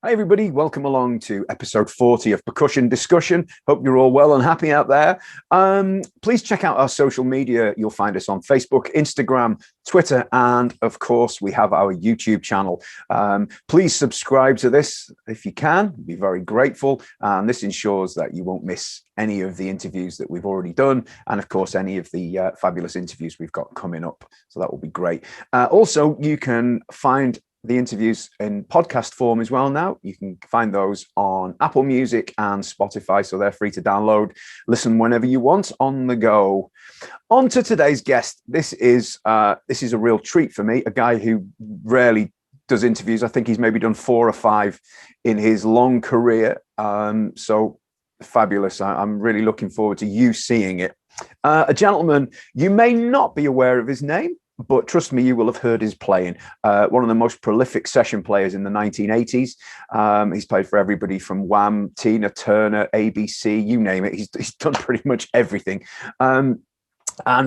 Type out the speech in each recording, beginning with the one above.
Hi, everybody. Welcome along to episode 40 of Percussion Discussion. Hope you're all well and happy out there. Please check out our social media. You'll find us on Facebook, Instagram, Twitter, and of course, we have our YouTube channel. Please subscribe to this if you can. We'd be very grateful. And this ensures that you won't miss any of the interviews that we've already done. And of course, any of the fabulous interviews we've got coming up. So that will be great. Also, you can find the interviews in podcast form as well now. You can find those on Apple Music and Spotify, so they're free to download, listen whenever you want on the go. On to today's guest. This is a real treat for me, a guy who rarely does interviews. I think he's maybe done 4 or 5 in his long career. So fabulous. I'm really looking forward to you seeing it. A gentleman, you may not be aware of his name, but trust me, you will have heard his playing. One of the most prolific session players in the 1980s. He's played for everybody from Wham, Tina Turner, ABC, you name it. He's done pretty much everything. And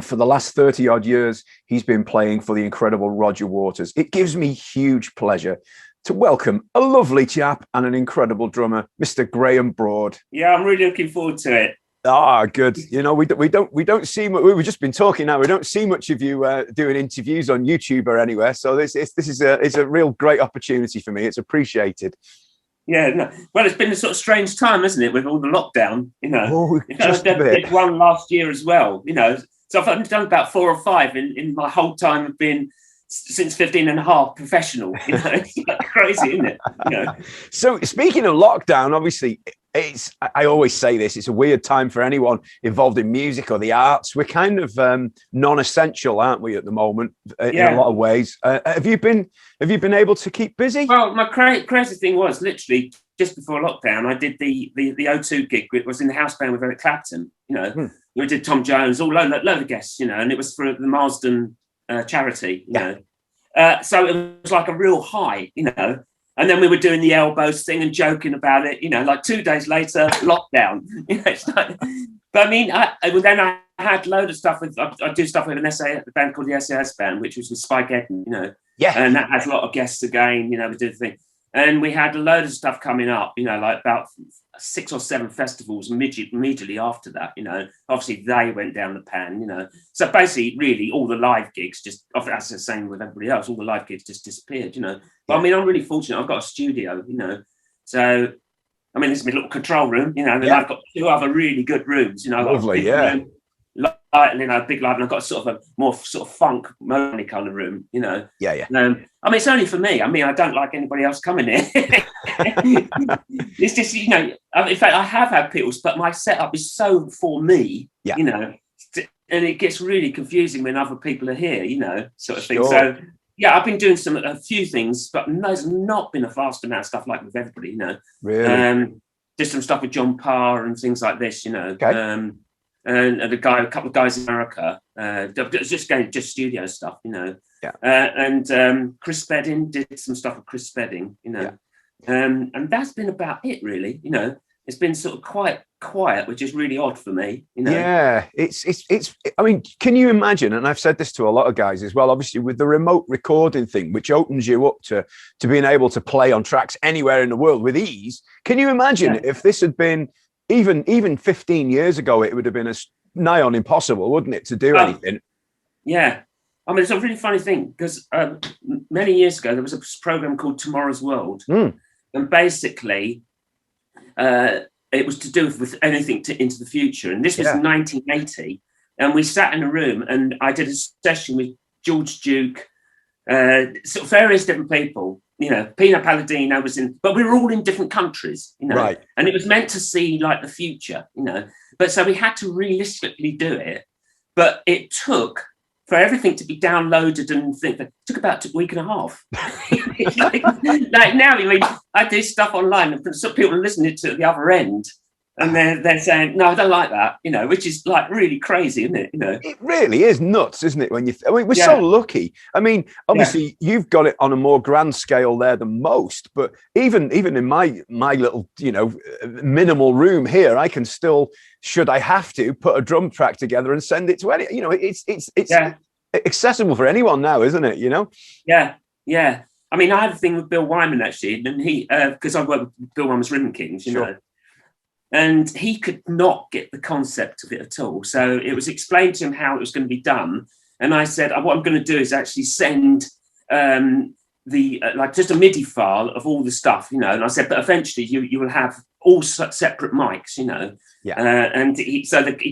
for the last 30 odd years, he's been playing for the incredible Roger Waters. It gives me huge pleasure to welcome a lovely chap and an incredible drummer, Mr. Graham Broad. Yeah, I'm really looking forward to it. Ah, good. You know, we don't see much. We've just been talking now. We don't see much of you doing interviews on YouTube or anywhere. So this is a real great opportunity for me. It's appreciated. Yeah, no. Well, it's been a sort of strange time, hasn't it, with all the lockdown? You know, just a bit. Did one last year as well. You know, so I've done about 4 or 5 in my whole time of being since 15 and a half professional. You know, it's like crazy, isn't it? You know. So speaking of lockdown, obviously. I always say this, it's a weird time for anyone involved in music or the arts. We're kind of non-essential, aren't we, at the moment, in a lot of ways. Have you been able to keep busy? Well, my crazy thing was literally just before lockdown, I did the O2 gig. It was in the house band with Eric Clapton, you know. We did Tom Jones, load of guests, you know, and it was for the Marsden charity, you know. So it was like a real high, you know. And then we were doing the elbows thing and joking about it, you know, like 2 days later, lockdown. You know, it's like, but I mean, then I had a load of stuff with, I do stuff with a band called the SAS Band, which was with Spike Edden, you know. Yeah. And that has a lot of guests again, you know, we did the thing. And we had a load of stuff coming up, you know, like about 6 or 7 festivals immediately after that, you know. Obviously, they went down the pan, you know. So basically, really, all the live gigs just, as the same with everybody else, all the live gigs just disappeared, you know. But I mean, I'm really fortunate. I've got a studio, you know. So, I mean, this is my little control room, you know. And then I've got 2 other really good rooms, you know. Lovely, yeah. Light, you know, a big live, and I've got sort of a more sort of funk, moany kind of room, you know. Yeah. I mean, it's only for me. I mean, I don't like anybody else coming in. It's just, you know, in fact, I have had people, but my setup is so for me, you know, and it gets really confusing when other people are here, you know, sort of thing. So, yeah, I've been doing a few things, but there's not been a vast amount of stuff like with everybody, you know. Really? Just some stuff with John Parr and things like this, you know. Okay. And a couple of guys in America, just studio stuff, you know. Yeah. And Chris Spedding did some stuff with Chris Spedding, you know. Yeah. And that's been about it, really, you know. It's been sort of quite quiet, which is really odd for me, you know. Yeah, it's. I mean, can you imagine? And I've said this to a lot of guys as well. Obviously, with the remote recording thing, which opens you up to being able to play on tracks anywhere in the world with ease. Can you imagine if this had been even 15 years ago? It would have been as nigh on impossible, wouldn't it, to do anything? Yeah. I mean, it's a really funny thing because many years ago there was a program called Tomorrow's World, and basically. It was to do with anything into the future. And this was 1980. And we sat in a room and I did a session with George Duke, sort of various different people. You know, Pino Palladino was in, but we were all in different countries, you know. Right. And it was meant to see like the future, you know. But so we had to realistically do it. But it took for everything to be downloaded and it took about a week and a half. like now, I mean, I do stuff online and some people are listening to the other end and they're saying, no, I don't like that, you know, which is like really crazy, isn't it? You know, it really is nuts, isn't it? When I mean, we're so lucky. I mean, obviously you've got it on a more grand scale there than most, but even in my little, you know, minimal room here, I can still, should I have to, put a drum track together and send it to any, you know, it's accessible for anyone now, isn't it? You know? Yeah. I mean, I had a thing with Bill Wymans actually, and he, because I worked with Bill Wymans Rhythm Kings, you know, and he could not get the concept of it at all. So it was explained to him how it was going to be done. And I said, what I'm going to do is actually send like just a MIDI file of all the stuff, you know. And I said, but eventually you will have all separate mics, you know. Yeah. And he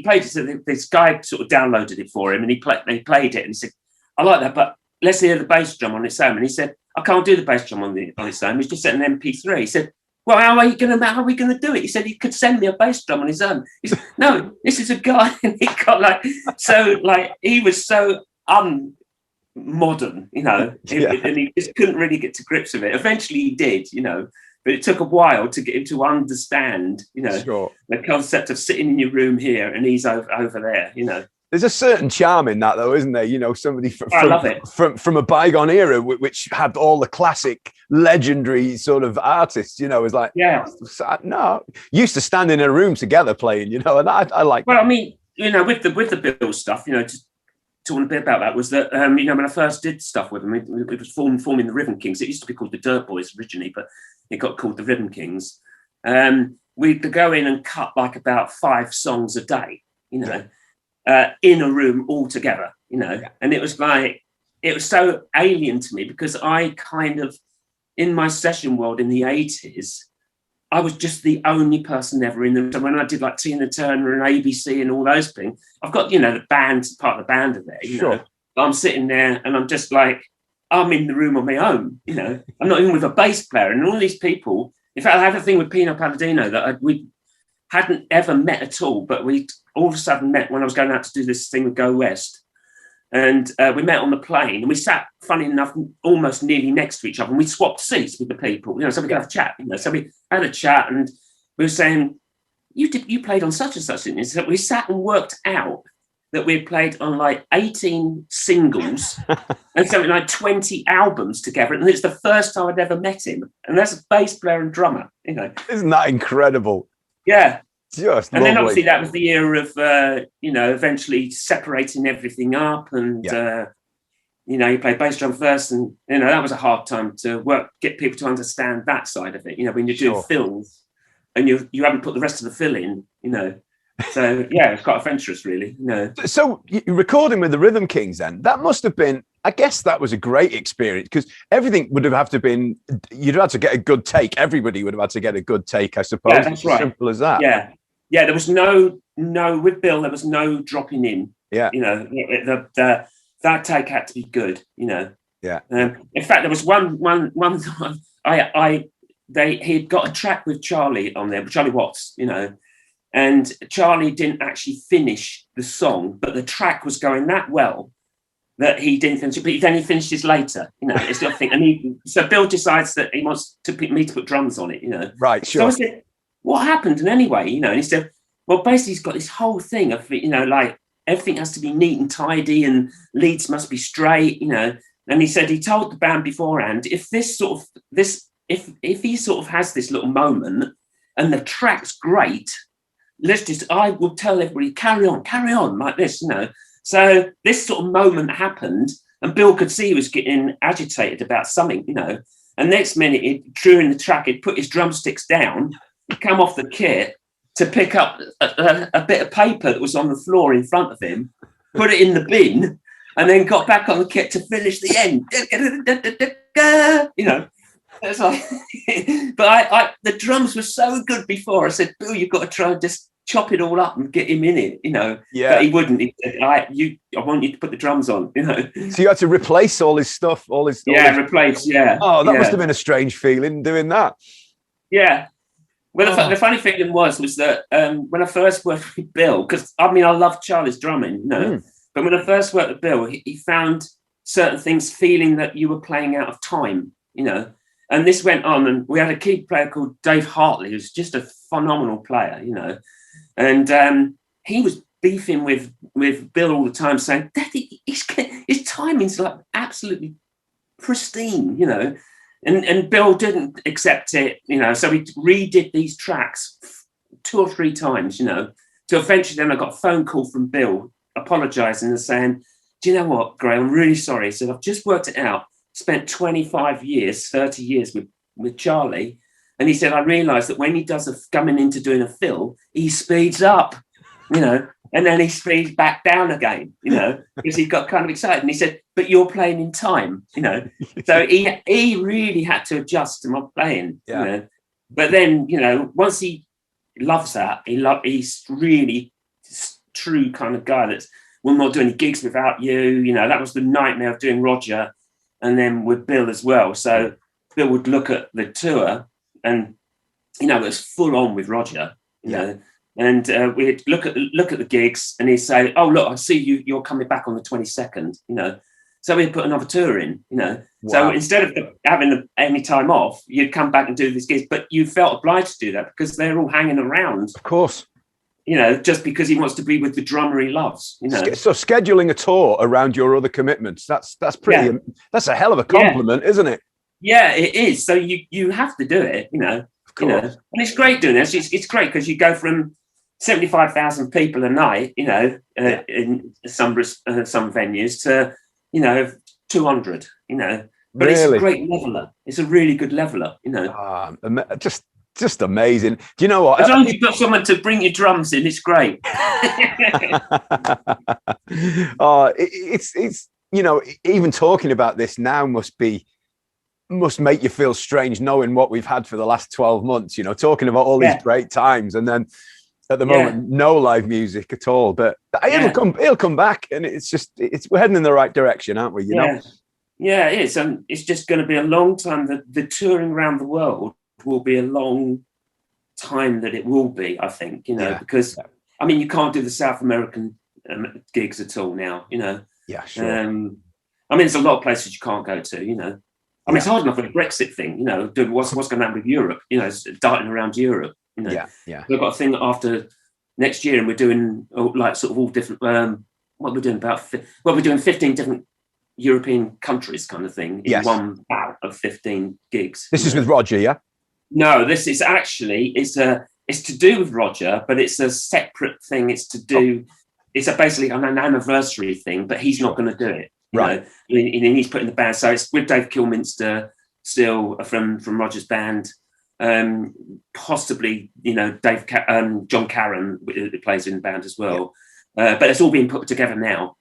played it. So this guy sort of downloaded it for him, and he played it, and he said, I like that, but let's hear the bass drum on its own. And he said, I can't do the bass drum on its own. He's just set an MP3. He said, well, how are we going to do it? He said he could send me a bass drum on his own. He said, no, this is a guy, and he got he was so unmodern, you know, and he just couldn't really get to grips with it. Eventually he did, you know, but it took a while to get him to understand, you know, the concept of sitting in your room here and he's over there, you know. There's a certain charm in that, though, isn't there? You know, somebody I love it. from a bygone era, which had all the classic, legendary sort of artists. You know, was like, no, used to stand in a room together playing. You know, and I like. Well, I mean, you know, with the Bill stuff, you know, just talking a bit about that was that, you know, when I first did stuff with them, it was forming the Rhythm Kings. It used to be called the Dirt Boys originally, but it got called the Rhythm Kings. We'd go in and cut like about 5 songs a day. You know. Yeah. In a room all together, you know, and it was so alien to me because I kind of, in my session world in the 80s, I was just the only person ever in the room. So when I did like Tina Turner and ABC and all those things, I've got, you know, the band, part of the band are there, you know, but I'm sitting there and I'm just like, I'm in the room on my own, you know, I'm not even with a bass player and all these people. In fact, I had a thing with Pino Palladino that we hadn't ever met at all, but we all of a sudden met when I was going out to do this thing with Go West. And we met on the plane and we sat, funny enough, almost nearly next to each other, and we swapped seats with the people, you know, so we could have a chat, you know. So we had a chat and we were saying, you played on such and such, didn't you? So we sat and worked out that we had played on like 18 singles and something like 20 albums together. And it's the first time I'd ever met him. And that's a bass player and drummer, you know. Isn't that incredible? Yeah. Just and lovely. then obviously that was the era of, you know, eventually separating everything up and, you know, you play bass drum first and, you know, that was a hard time to get people to understand that side of it. You know, when you're doing fills and you haven't put the rest of the fill in, you know. So, yeah, it's quite adventurous, really. You know. So recording with the Rhythm Kings then, that must have been, I guess that was a great experience because everything would have to been, you'd have had to get a good take. Everybody would have had to get a good take, I suppose. Yeah, that's right. Simple as that. Yeah. Yeah, there was no, with Bill, there was no dropping in. Yeah. You know, that take had to be good, you know. Yeah. In fact, there was one he'd got a track with Charlie on there, Charlie Watts, you know, and Charlie didn't actually finish the song, but the track was going that well that he didn't finish it, but then he finished this later, you know. It's got a thing. And so Bill decides that he wants me to put drums on it, you know. Right, sure. So I said, what happened? And anyway, you know, and he said, well, basically he's got this whole thing of, you know, like everything has to be neat and tidy and leads must be straight, you know. And he said he told the band beforehand, if he sort of has this little moment and the track's great, I will tell everybody, carry on like this, you know. So this sort of moment happened and Bill could see he was getting agitated about something, you know. And next minute, during the track, he'd put his drumsticks down, come off the kit to pick up a bit of paper that was on the floor in front of him, put it in the bin, and then got back on the kit to finish the end. You know, it's like, but the drums were so good before. I said, Bill, you've got to try and just chop it all up and get him in it, you know. Yeah. But he wouldn't. He said, I want you to put the drums on, you know. So you had to replace all his stuff, replace, yeah. Oh, that must have been a strange feeling doing that. Yeah. Well, the funny thing was that when I first worked with Bill, because I mean I love Charlie's drumming, you know, but when I first worked with Bill, he found certain things feeling that you were playing out of time, you know. And this went on, and we had a key player called Dave Hartley, who's just a phenomenal player, you know, and he was beefing with Bill all the time, saying that his timing's like absolutely pristine, you know. And Bill didn't accept it, you know, so we redid these tracks 2 or 3 times, you know, to eventually then I got a phone call from Bill apologising and saying, do you know what, Gray, I'm really sorry. He said, I've just worked it out. spent 25 years, 30 years with Charlie. And he said, I realised that when he does coming into doing a fill, he speeds up, and then he speeds back down again, because he got kind of excited. And he said, but you're playing in time, So he really had to adjust to my playing, But then, once he loves that, he's really true kind of guy that will not do any gigs without you. That was the nightmare of doing Roger and then with Bill as well. So Bill would look at the tour and, it was full on with Roger, and we'd look at the gigs and he'd say, oh, look, I see you're coming back on the 22nd, So we'd put another tour in, Wow. So instead of having any time off, you'd come back and do these gigs, but you felt obliged to do that because they're all hanging around. Of course. Just because he wants to be with the drummer he loves, So scheduling a tour around your other commitments, that's pretty, that's a hell of a compliment, isn't it? Yeah, it is. So you have to do it, Of course. And it's great doing this. It's great because you go from 75,000 people a night, in some venues to, 200, But really? It's a great leveler. It's a really good leveler, Just amazing. Do you know what? As long as you've got someone to bring your drums in, it's great. It's even talking about this now must make you feel strange knowing what we've had for the last 12 months, talking about all these great times, and then at the moment no live music at all, but it'll come back, and we're heading in the right direction, aren't we? Yeah, it is. And it's just going to be a long time. The touring around the world will be a long time that it will be, I think, because you can't do the South American gigs at all now, Yeah, sure. There's a lot of places you can't go to, it's hard enough with the Brexit thing, doing what's going to happen with Europe, darting around Europe, Yeah. We've got a thing after next year, and we're doing all different. What we're doing we're doing 15 different European countries, kind of thing, in one bout of 15 gigs. This is with Roger, yeah. No, this is actually it's to do with Roger, but it's a separate thing. It's to do. It's basically an anniversary thing, but he's not going to do it. Right. He's put in the band, so it's with Dave Kilminster still from Roger's band. Possibly, John Caron plays in the band as well. But it's all being put together now,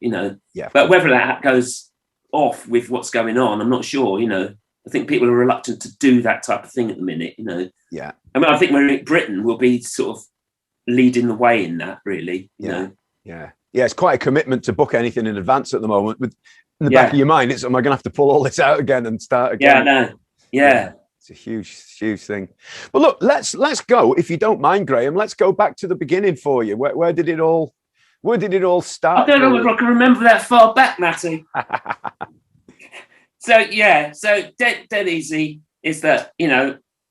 But whether that goes off with what's going on, I'm not sure, I think people are reluctant to do that type of thing at the minute, Yeah. I think Britain will be sort of leading the way in that, really, Yeah. Yeah, it's quite a commitment to book anything in advance at the moment. With in the back of your mind, am I going to have to pull all this out again and start again? Yeah. It's a huge thing. But look, let's go, if you don't mind, Graham. Let's go back to the beginning for you. Where did it all start? I don't know if I can remember that far back, Matty. So dead easy is that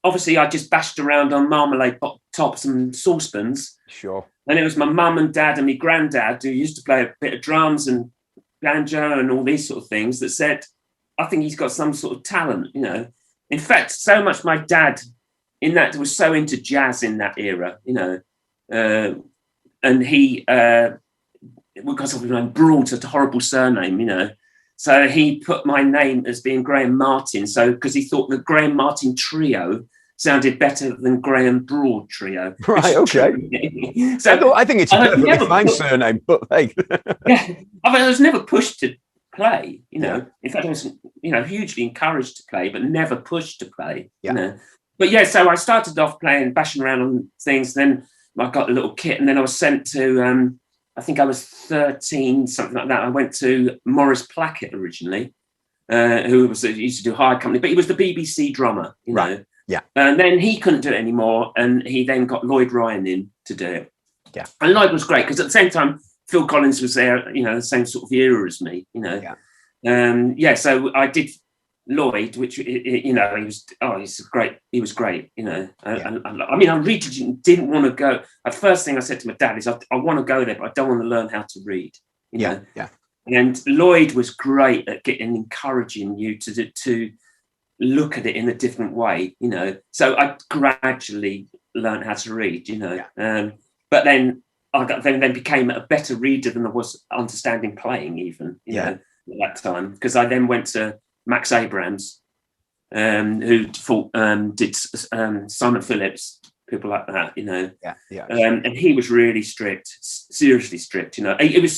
obviously I just bashed around on marmalade tops and saucepans. Sure. And it was my mum and dad and my granddad, who used to play a bit of drums and banjo and all these sort of things, that said, I think he's got some sort of talent, In fact, so much my dad was so into jazz in that era, and he, because of my Broad, such a horrible surname, so he put my name as being Graham Martin, because he thought the Graham Martin Trio sounded better than Graham Broad Trio. Right, okay. So I think it's a perfectly fine surname, but I was never pushed to play, In fact, I was, hugely encouraged to play, but never pushed to play, But so I started off bashing around on things. Then I got a little kit, and then I was sent to, I think I was 13, something like that. I went to Maurice Plackett originally, who used to do Hired Company, but he was the BBC drummer, Right. Yeah. And then he couldn't do it anymore, and he then got Lloyd Ryan in to do it. Yeah. And Lloyd was great because at the same time, Phil Collins was there, the same sort of era as me, So I did Lloyd, which he was great. He was great, I really didn't want to go. The first thing I said to my dad is, I want to go there, but I don't want to learn how to read. Yeah. And Lloyd was great at encouraging you to look at it in a different way, So I gradually learned how to read, but then I then became a better reader than I was understanding playing, even, at that time, because I then went to Max Abrams, who did Simon Phillips, people like that, you know. And he was really strict, seriously strict, you know. He was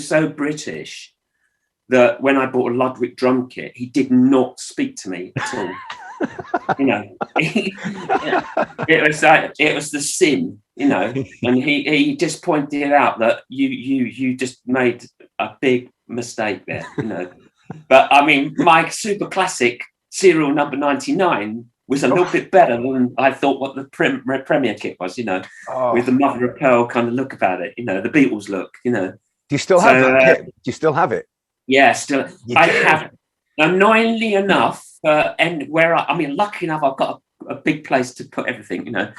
so British that when I bought a Ludwig drum kit, he did not speak to me at all. You know, it was the sin, you know, and he just pointed out that you just made a big mistake there, you know. But I mean, my super classic serial number 99 was a little bit better than I thought what the Premier kit was, you know, with the mother of pearl kind of look about it, you know, the Beatles look, you know. Do you still have that kit? Do you still have it? Yeah, still. I have. Annoyingly enough, and where I mean, lucky enough, I've got a big place to put everything, you know.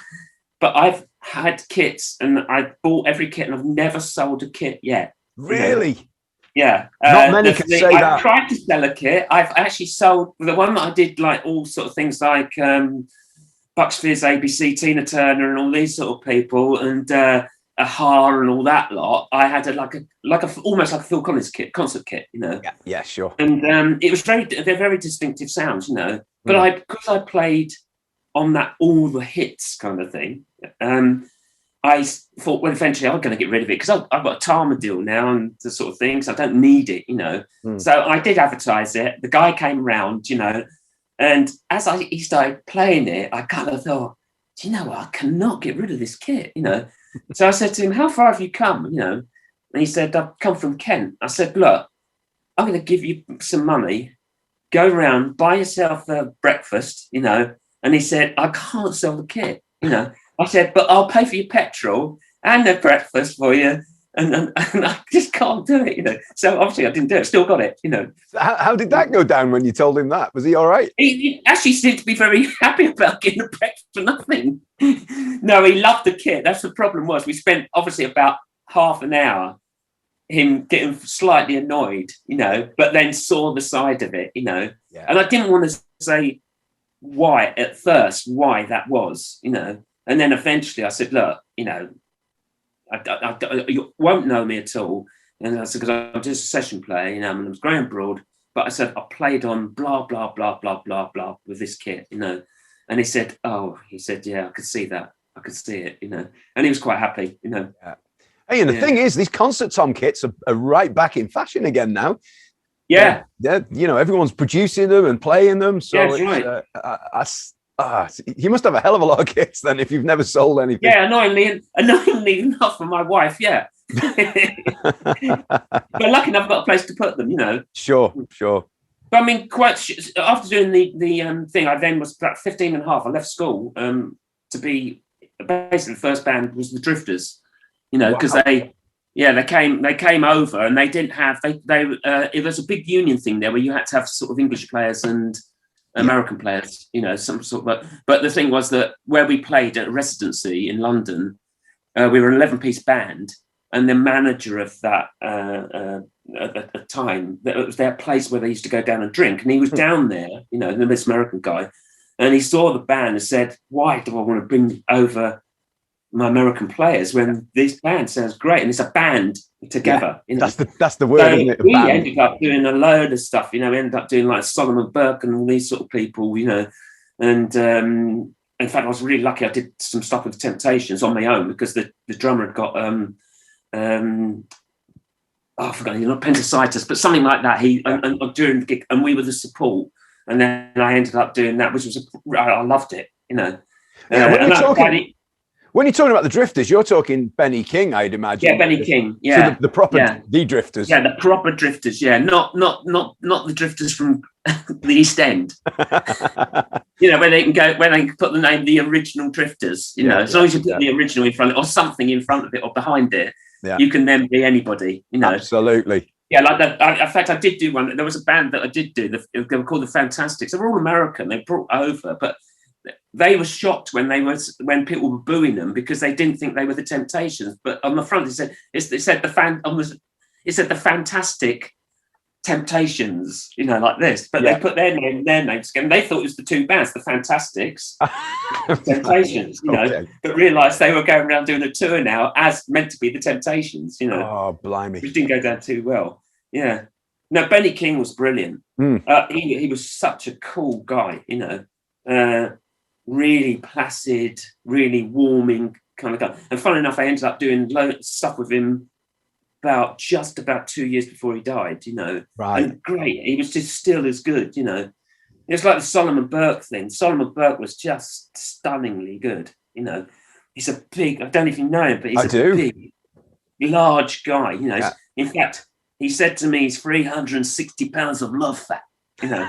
But I've had kits, and I bought every kit, and I've never sold a kit yet. Really? You know? Yeah. Not many can say that. I've tried to sell a kit. I've actually sold the one that I did, like all sort of things like Bucks Fizz, ABC, Tina Turner, and all these sort of people, and Aha and all that lot. I had almost like a Phil Collins kit, concert kit, you know. Yeah, sure. And it was they're very distinctive sounds, you know. But because I played on that all the hits kind of thing, I thought, well, eventually I'm going to get rid of it because I've got a terme deal now and the sort of things. I don't need it, you know. So I did advertise it. The guy came round, you know, and as he started playing it, I kind of thought, do you know what? I cannot get rid of this kit, you know. So I said to him, how far have you come, you know? And he said, I've come from Kent. I said, look, I'm going to give you some money. Go around, buy yourself a breakfast, you know. And he said, I can't sell the kit, you know. I said, but I'll pay for your petrol and the breakfast for you. And I just can't do it, you know. So obviously I didn't do it. Still got it, you know. How did that go down when you told him that? Was he all right? He actually seemed to be very happy about getting a breakfast for nothing. No, he loved the kit. That's the problem was we spent obviously about half an hour him getting slightly annoyed, you know, but then saw the side of it, you know. Yeah. And I didn't want to say why at first, why that was, you know. And then eventually I said, look, you know, you won't know me at all. And I said, because I'm just a session player, you know, and I was going abroad. But I said, I played on blah, blah, blah, blah, blah, blah with this kit, you know. And he said, yeah, I could see that. I could see it, you know. And he was quite happy, you know. Yeah. Hey, and the thing is, these concert tom kits are right back in fashion again now. Yeah. You know, everyone's producing them and playing them. So yeah, it's right. You must have a hell of a lot of kits then if you've never sold anything. Yeah, annoyingly enough for my wife, yeah. But lucky enough, I've got a place to put them, you know. Sure. But I mean, after doing the thing, I then was about 15 and a half. I left school to be basically the first band was the Drifters, you know, because they came over and they didn't have it was a big union thing there where you had to have sort of English players and American players, you know, some sort of. But the thing was that where we played at a residency in London, we were an 11-piece band, and the manager of that at the time, it was their place where they used to go down and drink, and he was down there, you know, this American guy, and he saw the band and said, "Why do I want to bring over my American players when this band sounds great?" And it's a band together. Yeah, you know? That's the word, so isn't it? We ended up doing a load of stuff, you know. We ended up doing like Solomon Burke and all these sort of people, you know. And in fact, I was really lucky. I did some stuff with the Temptations on my own because the drummer had got I forgot, not appendicitis, but something like that. And during the gig, and we were the support, and then I ended up doing that, which was I loved it, you know. When you're talking about the Drifters, you're talking Benny King, I'd imagine. Yeah, Benny King. Yeah, so the proper the Drifters. Yeah, the proper Drifters. Yeah, not the Drifters from the East End. You know, where they can put the name the original Drifters. You know, as long as you put the original in front or something in front of it or behind it, you can then be anybody. You know, absolutely. Yeah, like that. In fact, I did do one. There was a band that I did do. They were called the Fantastics. They were all American. They brought over, but they were shocked when people were booing them because they didn't think they were the Temptations. But on the front, it said the Fantastic Temptations, you know, like this. But they put their names again. They thought it was the two bands, the Fantastics, Temptations, you know, but realised they were going around doing a tour now as meant to be the Temptations, you know. Oh, blimey! Which didn't go down too well. Yeah. No, Benny King was brilliant. Mm. He was such a cool guy, you know, really placid, really warming kind of guy. And funny enough, I ended up doing loads of stuff with him just about 2 years before he died, you know. Right. And great. He was just still as good, you know. It's like the Solomon Burke thing. Solomon Burke was just stunningly good, you know. He's a big, I don't even know him, but he's big, large guy, you know. Yeah. In fact, he said to me, he's 360 pounds of love fat, you know.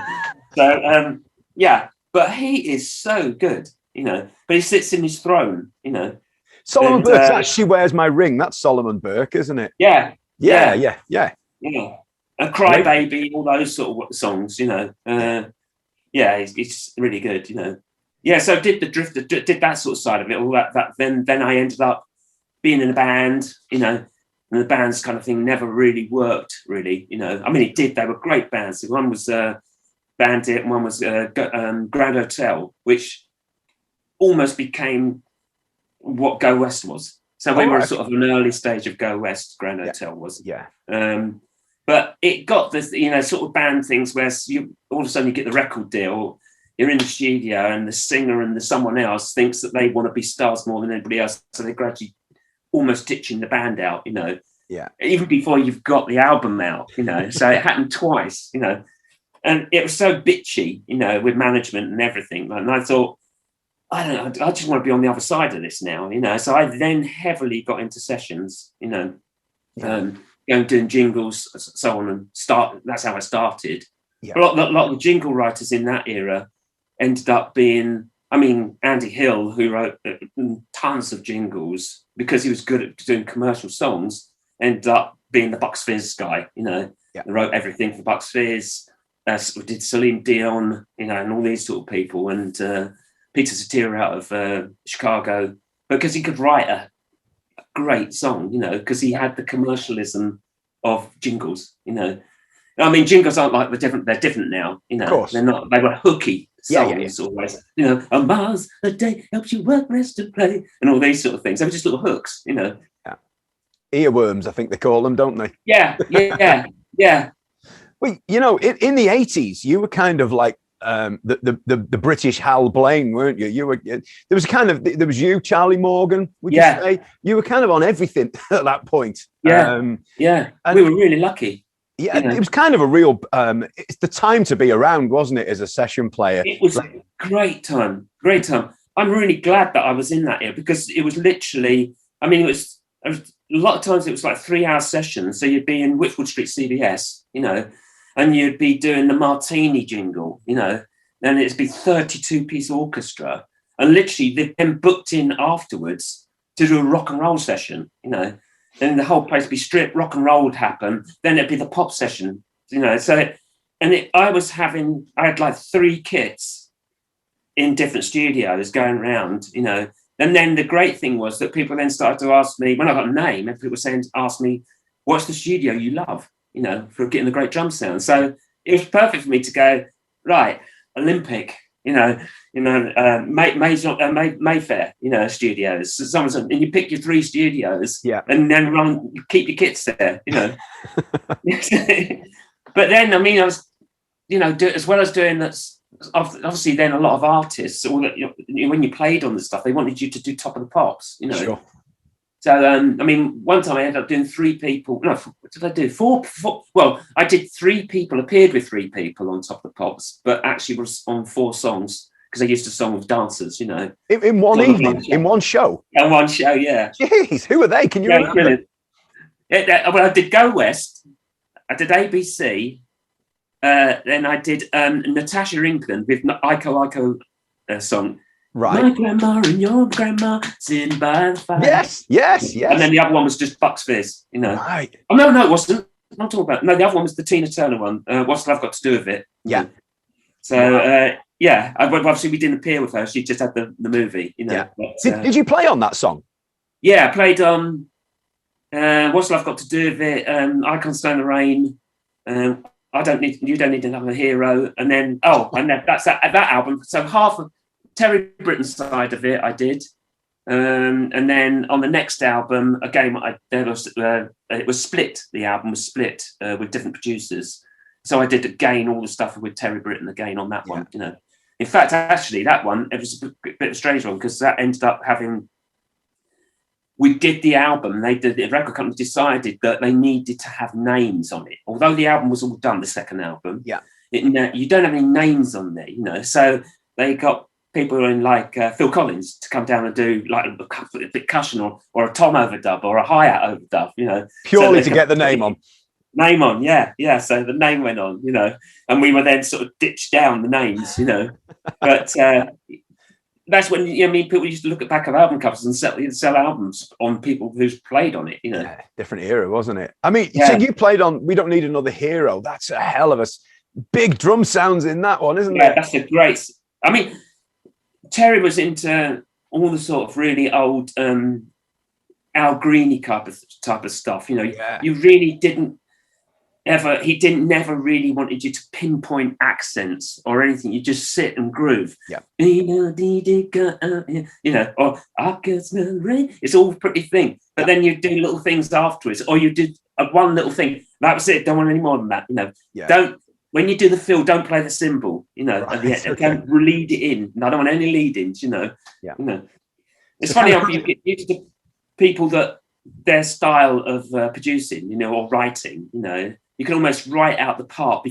So, yeah, but he is so good, you know. But he sits in his throne, you know. Solomon Burke, She Wears My Ring. That's Solomon Burke, isn't it? Yeah. Yeah. And Cry Baby, all those sort of songs, you know. Yeah, it's really good, you know. Yeah, so did the Drifter, did that sort of side of it, all that. Then I ended up being in a band, you know, and the band's kind of thing never really worked, really, you know. I mean, it did. They were great bands. One was Bandit, and one was Grand Hotel, which almost became what Go West was. So we were sort of an early stage of Go West. Grand Hotel was. Yeah. But it got this, you know, sort of band things where you all of a sudden you get the record deal. You're in the studio, and the singer and someone else thinks that they want to be stars more than anybody else, so they're gradually almost ditching the band out, you know. Yeah. Even before you've got the album out, you know. So it happened twice, you know, and it was so bitchy, you know, with management and everything. And I thought, I don't know, I just want to be on the other side of this now, you know. So I then heavily got into sessions, you know, doing jingles, so on, and that's how I started. Yeah. A lot of the jingle writers in that era ended up being, I mean, Andy Hill, who wrote tons of jingles because he was good at doing commercial songs, ended up being the Bucks Fizz guy, you know. Yeah. He wrote everything for Bucks Fizz, did Celine Dion, you know, and all these sort of people, and Peter Cetera out of Chicago, because he could write a great song, you know, because he had the commercialism of jingles, you know. I mean, jingles aren't like they're different now, you know. Of course. They're not, they were hooky songs always, you know, a Mars a day helps you work, rest and play, and all these sort of things. They were just little hooks, you know. Yeah. Earworms, I think they call them, don't they? Yeah. Well, you know, in the 80s, you were kind of like the British Hal Blaine, weren't you? There was you, Charlie Morgan, would you say? You were kind of on everything at that point. Yeah. And we were really lucky. Yeah, you know? It was kind of a real, it's the time to be around, wasn't it, as a session player? It was a great time. I'm really glad that I was in that era, because it was literally, I mean, it was a lot of times it was like 3-hour sessions. So you'd be in Whitwood Street CBS, you know, and you'd be doing the Martini jingle, you know, and it'd be 32-piece orchestra. And literally they've been booked in afterwards to do a rock and roll session, you know. Then the whole place would be stripped, rock and roll would happen. Then it'd be the pop session, you know. So, I had like 3 kits in different studios going around, you know. And then the great thing was that people then started to ask me, when I got a name, and people asked me, what's the studio you love, you know, for getting the great drum sound. So it was perfect for me to go, right, Olympic, you know, Mayfair, you know, studios. And you pick your 3 studios, and then keep your kits there, you know. But then, I mean, I was, you know, as well as doing that. Obviously, then a lot of artists, or that, you know, when you played on the stuff, they wanted you to do Top of the Pops, you know. Sure. So, I mean, one time I ended up doing 3 people. No, what did I do? 4. Well, I did 3 people, appeared with 3 people on Top of the Pops, but actually was on 4 songs, because I used to song with dancers, you know. In one evening, in one show? In one show, yeah. Jeez, who are they? Can you remember? Brilliant. Well, I did Go West, I did ABC, then I did Natasha England with Iko song. Right. My grandma and your grandma sitting by the fire. Yes. And then the other one was just Bucks Fizz, you know. Right. Oh, no, it wasn't. I'm not talking about. No, the other one was the Tina Turner one. What's Love Got to Do with It? Yeah. So, obviously we didn't appear with her. She just had the movie, you know. Yeah. But, did you play on that song? Yeah, I played on What's Love Got to Do with It? I Can't Stand the Rain. You Don't Need Another Hero. And then, that's that album. So half of Terry Britton's side of it I did. And then on the next album, again, it was split. The album was split with different producers. so I did again all the stuff with Terry Britton again on that one. You know, in fact, actually, that one, it was a bit of a strange one because that ended up having. We did the album. The record company decided that they needed to have names on it, although the album was all done. The second album, you don't have any names on there, you know. So they got people in like Phil Collins to come down and do like a percussion or a tom overdub or a hi-hat overdub, you know, purely to get the name on. Name on, yeah. So the name went on, you know, and we were then sort of ditched down the names, you know, but. That's when people used to look at back of album covers and sell albums on people who's played on it. You know, different era, wasn't it? I mean, so you played on "We Don't Need Another Hero." That's a hell of a big drum sounds in that one, isn't it? Yeah, that's a great. I mean, Terry was into all the sort of really old Al Greeny type of stuff. You know, you really didn't. He never really wanted you to pinpoint accents or anything. You just sit and groove. Yeah. You know, or I can smell rain. It's all pretty thing. But then you do little things afterwards, or you did one little thing. That was it. Don't want any more than that. You know, don't. When you do the fill, don't play the cymbal. You know, at the end. Don't lead it in. I don't want any lead-ins. You know. Yeah. You know, it's funny how you get used to people that their style of producing, you know, or writing, you know. You can almost write out the part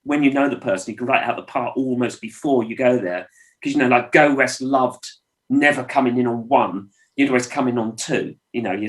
when you know the person, you can write out the part almost before you go there. Because, you know, like Go West loved never coming in on one. You'd always come in on two, you know, you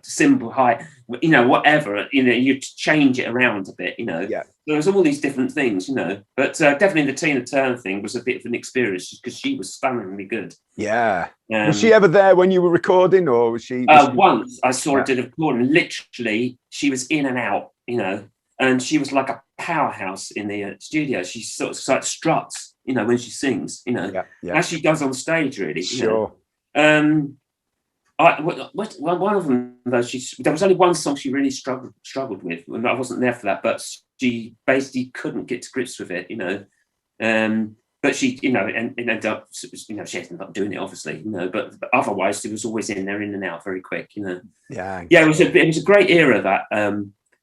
symbol high, you know, whatever, you know, you change it around a bit, you know. Yeah. There was all these different things, you know. But definitely the Tina Turner thing was a bit of an experience because she was stunningly good. Yeah. Was she ever there when you were recording, or was she? Once I saw her do the recording. Literally, she was in and out, you know, and she was like a powerhouse in the studio. She sort of struts, you know, when she sings, you know, as she does on stage, really. Sure. You know? One of them, though, there was only one song she really struggled with, and I wasn't there for that, but she basically couldn't get to grips with it, you know. But she, you know, and ended up, you know, she ended up doing it, obviously, you know. But otherwise, she was always in there, in and out, very quick, you know. Yeah. It was a great era, that.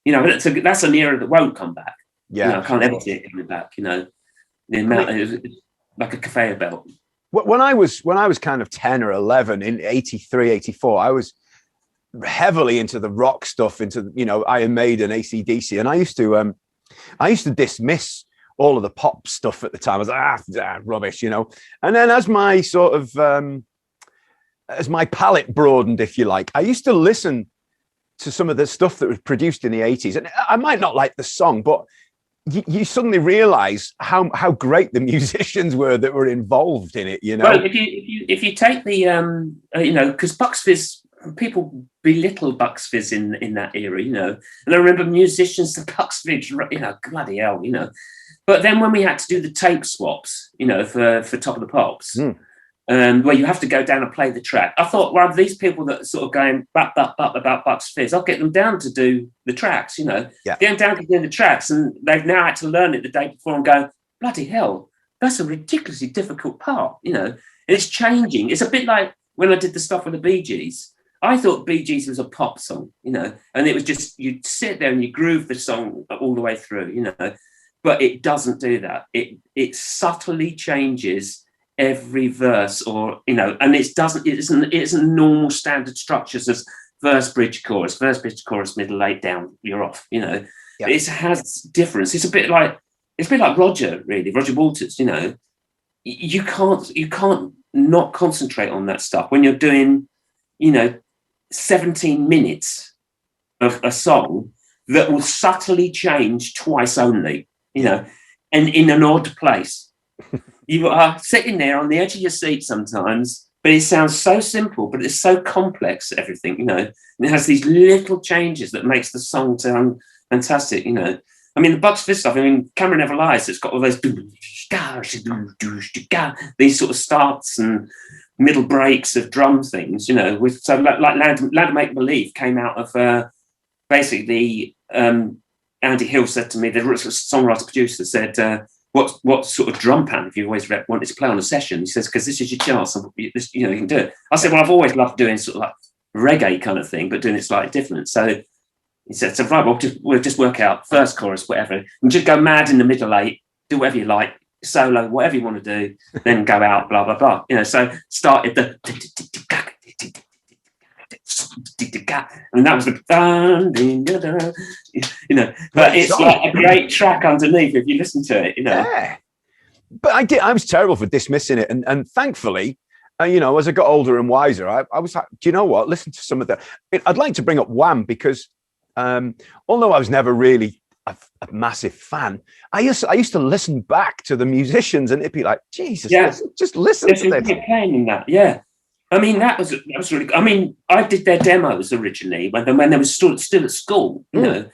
You know, that's an era that won't come back. Yeah, you know, I can't ever see it coming back. You know, the amount it's like a conveyor belt. When I was kind of 10 or 11 in 83, 84, I was heavily into the rock stuff, into, you know, Iron Maiden, AC/DC, and I used to dismiss all of the pop stuff at the time. I was like, rubbish, you know. And then as my sort of as my palette broadened, if you like, I used to listen to some of the stuff that was produced in the 80s. And I might not like the song, but you suddenly realize how great the musicians were that were involved in it, you know. Well, if you take the you know, because Bucks Fizz, people belittle Bucks Fizz in that era, you know. And I remember musicians, the Bucks Fizz, you know, bloody hell, you know. But then when we had to do the tape swaps, you know, for Top of the Pops, where you have to go down and play the track, I thought, well, these people that are sort of going about Bucks Fizz, I'll get them down to do the tracks, you know. Yeah. Get them down to do the tracks, and they've now had to learn it the day before and go, bloody hell, that's a ridiculously difficult part, you know. And it's changing. It's a bit like when I did the stuff with the Bee Gees. I thought Bee Gees was a pop song, you know, and it was just, you'd sit there and you groove the song all the way through, you know. But it doesn't do that. It subtly changes every verse, or, you know, and it isn't normal standard structures as verse, bridge, chorus, middle, eight, down, you're off, you know. Yeah. It has difference. It's a bit like Roger, really, Roger Waters, you know. You can't not concentrate on that stuff when you're doing, you know, 17 minutes of a song that will subtly change twice only, you know, and in an odd place. You are sitting there on the edge of your seat sometimes, but it sounds so simple, but it's so complex, everything, you know. And it has these little changes that makes the song sound fantastic, you know. I mean, the Bucks Fizz stuff, I mean, Camera Never Lies, it's got all those these sort of starts and middle breaks of drum things, you know. So like Land of Make Believe came out of basically Andy Hill said to me, the songwriter producer said, what sort of drum pattern have you always wanted to play on a session? He says, because this is your chance, you know, you can do it. I said, well, I've always loved doing sort of like reggae kind of thing, but doing it slightly different. So He said, so right, we'll just work out first chorus, whatever, and just go mad in the middle 8, do whatever you like, solo, whatever you want to do, then go out, blah, blah, blah. You know, so started the, and that was the, you know, but it's like a great track underneath if you listen to it, you know. Yeah. But I was terrible for dismissing it. And thankfully, you know, as I got older and wiser, I was like, do you know what? Listen to some of the, I'd like to bring up Wham because although I was never really a massive fan, I used to listen back to the musicians and it'd be like, Jesus, just listen to this. Playing in that, yeah. I mean, that was really. I mean, I did their demos originally when they were still at school, you know,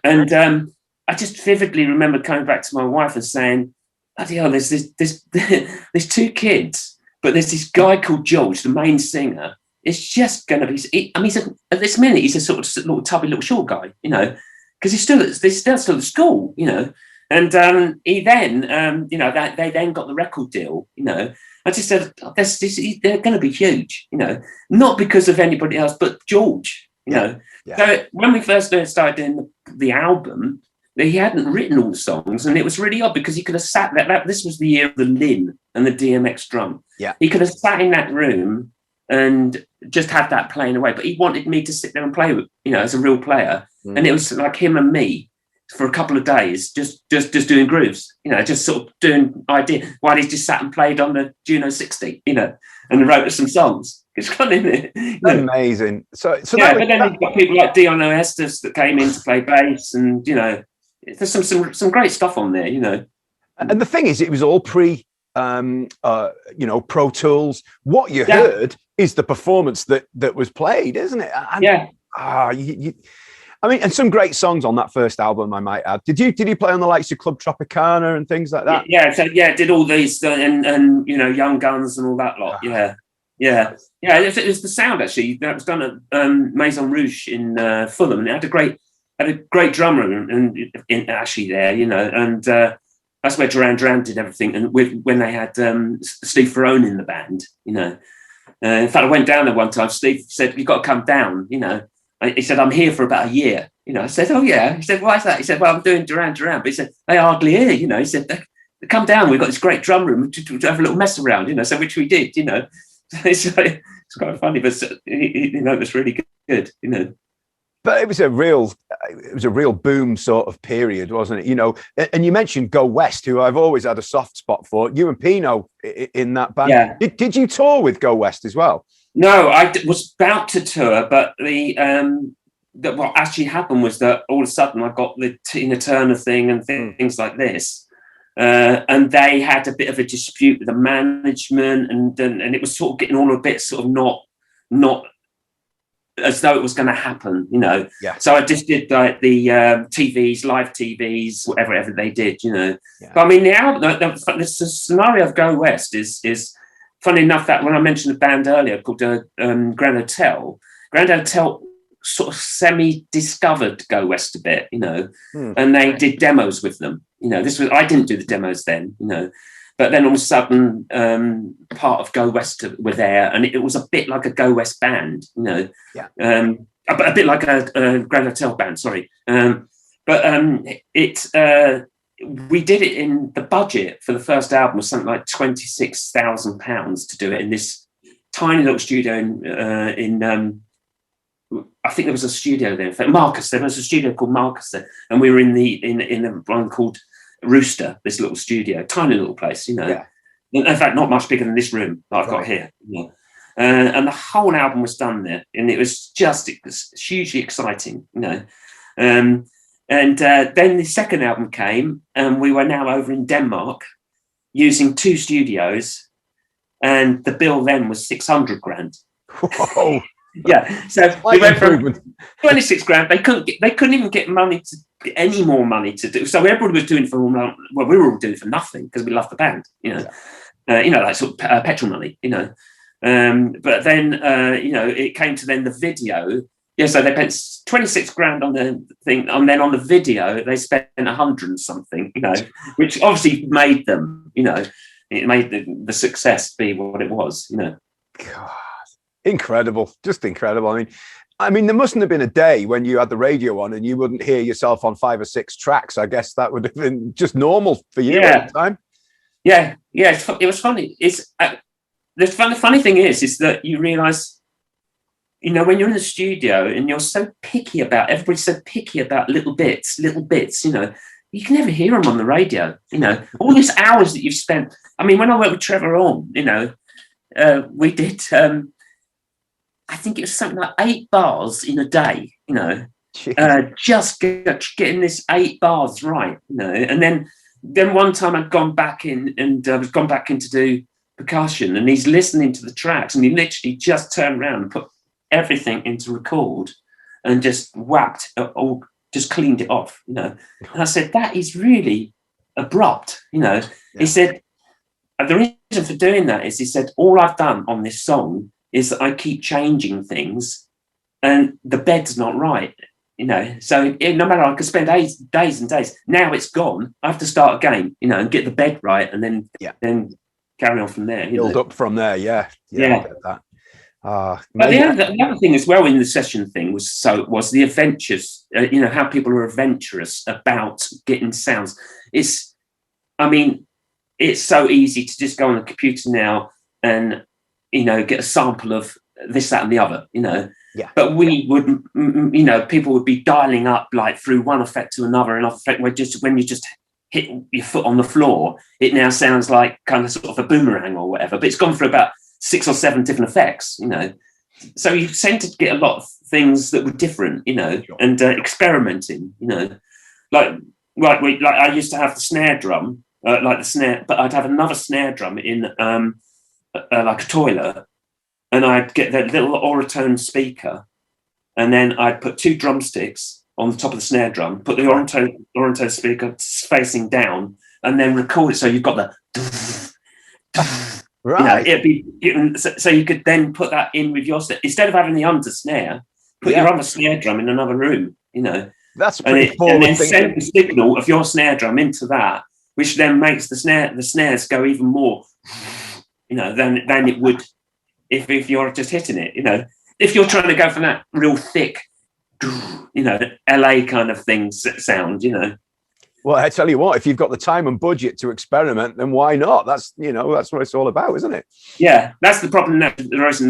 and I just vividly remember coming back to my wife and saying, "Bloody hell, there's there's 2 kids, but there's this guy called George, the main singer. It's just going to be. I mean, at this minute, he's a sort of little tubby, little short guy, you know, because he's still at school, you know." And he then, you know, they then got the record deal, you know. I just said, they're going to be huge, you know, not because of anybody else, but George, you know. Yeah. So when we first started doing the album, he hadn't written all the songs, and it was really odd because he could have sat there. This was the year of the Lin and the DMX drum. Yeah, he could have sat in that room and just had that playing away, but he wanted me to sit there and play with, you know, as a real player, and it was like him and me for a couple of days, just doing grooves, you know, just sort of doing idea while he just sat and played on the Juno 60, you know, and wrote us some songs. It's kind of, you know. Amazing. So yeah, but then you've got people like Dion Estes that came in to play bass, and you know, there's some great stuff on there, you know. And the thing is, it was all pre, you know, Pro Tools. What you heard is the performance that was played, isn't it? And, I mean, and some great songs on that first album, I might add. Did you play on the likes of Club Tropicana and things like that? Yeah, so did all these and you know, Young Guns and all that lot. Yeah. It was the sound actually that was done at Maison Rouge in Fulham, and it had a great drummer in actually there, you know, and that's where Duran Duran did everything, and when they had Steve Ferrone in the band, you know. In fact, I went down there one time. Steve said, "You've got to come down," you know. He said, "I'm here for about a year." You know, I said, "Oh yeah." He said, "Why is that?" He said, "Well, I'm doing Duran Duran." But he said, "They hardly hear," you know. He said, "Come down. We've got this great drum room to have a little mess around," you know. So which we did, you know. It's quite funny, but you know, it was really good, you know. But it was a real boom sort of period, wasn't it? You know, and you mentioned Go West, who I've always had a soft spot for. You and Pino in that band. Yeah. Did you tour with Go West as well? No, I was about to tour, but what actually happened was that all of a sudden I got the Tina Turner thing and things like this, and they had a bit of a dispute with the management, and it was sort of getting all a bit sort of not as though it was going to happen, you know. Yeah. So I just did like the TVs, live TVs, whatever they did, you know. Yeah. But I mean, the album, the scenario of Go West is funny enough that when I mentioned a band earlier called Grand Hotel sort of semi-discovered Go West a bit, you know, and they did demos with them. You know, I didn't do the demos then, you know, but then all of a sudden part of Go West were there, and it was a bit like a Go West band, you know, a bit like a Grand Hotel band, sorry. We did it in the budget for the first album was something like £26,000 to do it in this tiny little studio in I think there was a studio there. In fact, Marcus. There was a studio called Marcus there, and we were in the one called Rooster. This little studio, tiny little place, you know. Yeah. In fact, not much bigger than this room that I've got here. You know? And the whole album was done there, and it was hugely exciting, you know. And then the second album came, and we were now over in Denmark using 2 studios, and the bill then was 600 grand. Whoa. Yeah, so we went from 26 grand. They couldn't even get any more money to do. So everybody was doing we were all doing for nothing because we loved the band, you know. You know, like sort of petrol money, you know. But then you know, it came to then the video. Yeah, so they spent 26 grand on the thing, and then on the video they spent 100 and something, you know, which obviously made them, you know, it made the success be what it was, you know. God, incredible, just incredible. I mean, I mean, there mustn't have been a day when you had the radio on and you wouldn't hear yourself on 5 or 6 tracks. I guess that would have been just normal for you at the time. Yeah. It was funny. It's the funny thing is that you realise, you know, when you're in the studio and you're so picky about, everybody's so picky about little bits, you know, you can never hear them on the radio, you know, all these hours that you've spent. I mean, when I worked with Trevor on, you know, we did, I think it was something like 8 bars in a day, you know, just getting this 8 bars right, you know. And then one time I'd gone back in and I was gone back in to do percussion, and he's listening to the tracks and he literally just turned around and put everything into record and just whacked or just cleaned it off, you know. And I said, that is really abrupt, you know. He said, the reason for doing that is, he said, all I've done on this song is that I keep changing things and the bed's not right, you know. So no matter, I could spend days and days. Now it's gone. I have to start again, you know, and get the bed right, and then carry on from there. Build up from there, yeah. I get that. But the other thing as well in the session thing was the adventures, you know, how people are adventurous about getting sounds. It's so easy to just go on the computer now and, you know, get a sample of this, that, and the other, you know. Yeah. But we would, you know, people would be dialing up like through one effect to another effect, where just when you just hit your foot on the floor, it now sounds like kind of sort of a boomerang or whatever. But it's gone through about 6 or 7 different effects, you know. So you tend to get a lot of things that were different, you know, and experimenting, you know. Like I used to have the snare drum, like the snare, but I'd have another snare drum in like a toilet, and I'd get that little Oratone speaker, and then I'd put 2 drumsticks on the top of the snare drum, put the Oratone speaker facing down, and then record it. So you've got the right. You know, it'd be so you could then put that in with your snare instead of having the under snare. Put your other snare drum in another room. You know, that's pretty cool. And then send the signal of your snare drum into that, which then makes the snares go even more, you know, than it would if you're just hitting it. You know, if you're trying to go for that real thick, you know, LA kind of thing sound, you know. Well, I tell you what, if you've got the time and budget to experiment, then why not? That's, you know, that's what it's all about, isn't it? Yeah, that's the problem now. There's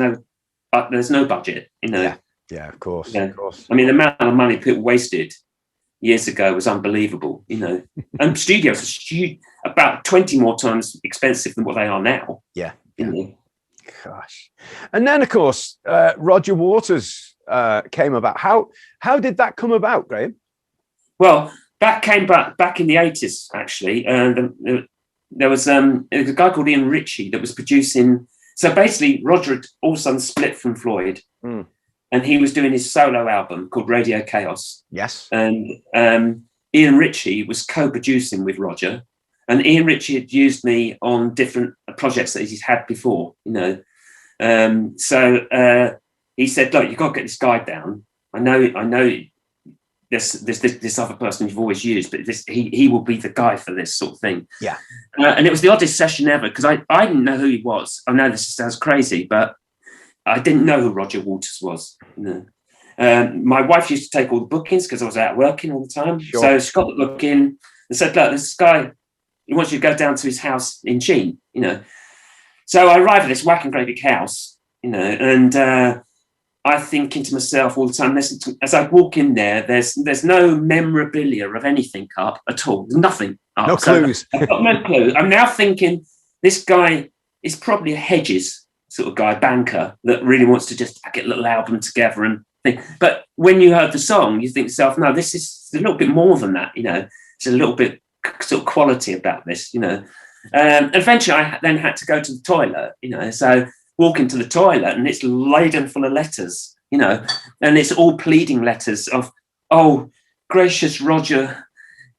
no budget, you know. Yeah, of course. Yeah. Of course. I mean, the amount of money people wasted years ago was unbelievable, you know. And studios are about 20 more times expensive than what they are now. Yeah. You know? Gosh. And then, of course, Roger Waters came about. How did that come about, Graham? Well, that came back in the 80s, actually. There was a guy called Ian Ritchie that was producing. So basically, Roger had all of a sudden split from Floyd, and he was doing his solo album called Radio Chaos. Yes. And Ian Ritchie was co-producing with Roger, and Ian Ritchie had used me on different projects that he's had before, you know. So he said, "Look, you've got to get this guy down. I know. This other person you've always used, but he will be the guy for this sort of thing." Yeah. And it was the oddest session ever, because I didn't know who he was. I know this sounds crazy, but I didn't know who Roger Waters was. You know? My wife used to take all the bookings because I was out working all the time. Sure. So she got the booking and said, "Look, this guy, he wants you to go down to his house in Sheen," you know. So I arrive at this whacking great big house, you know, and I thinking to myself all the time, as I walk in there, there's no memorabilia of anything up at all. There's nothing up. No clues. I've got no clue. I'm now thinking this guy is probably a Hedges sort of guy, banker, that really wants to just get a little album together and think. But when you heard the song, you think to yourself, no, this is a little bit more than that, you know. There's a little bit sort of quality about this, you know. Eventually, I then had to go to the toilet, you know, so walk into the toilet and it's laden full of letters, you know, and it's all pleading letters of, "Oh, gracious Roger,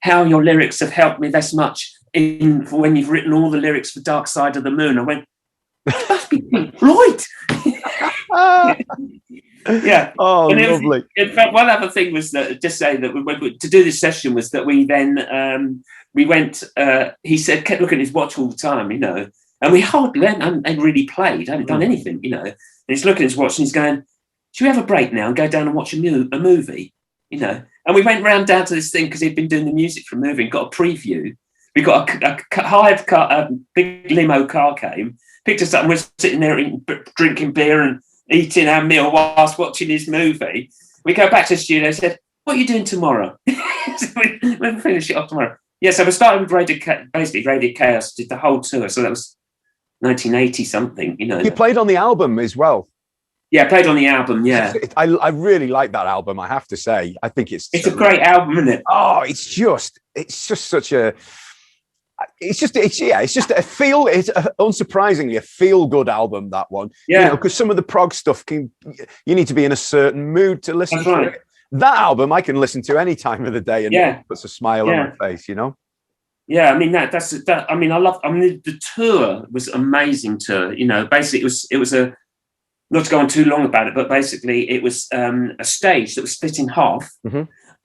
how your lyrics have helped me this much for when you've written all the lyrics for Dark Side of the Moon." I went, "It must be Floyd." Yeah. Oh, lovely. In fact, one other thing was that, just saying that to do this session was that we then we went. He said, kept looking at his watch all the time, you know. And we hardly hadn't really played, hadn't done anything, you know. And he's looking at his watch and he's going, should we have a break now and go down and watch a movie? You know, and we went round down to this thing because he'd been doing the music for a movie and got a preview. We got a hired car, a big limo car came, picked us up, and we're sitting there drinking beer and eating our meal whilst watching his movie. We go back to the studio and said, what are you doing tomorrow? We'll finish it off tomorrow. Yeah, so we started with Radio Chaos, did the whole tour. So that was 1980 something, you know. You played on the album as well. Yeah, I played on the album, yeah. I really like that album, I have to say. I think it's a great album, isn't it? Oh, it's just such a, it's unsurprisingly a feel-good album, that one. Yeah. You know, because some of the prog stuff you need to be in a certain mood to listen to it. That album I can listen to any time of the day and it puts a smile on my face, you know? Yeah, I mean the tour was an amazing tour. You know, basically it was a, not to go on too long about it, but basically it was a stage that was split in half. Mm-hmm.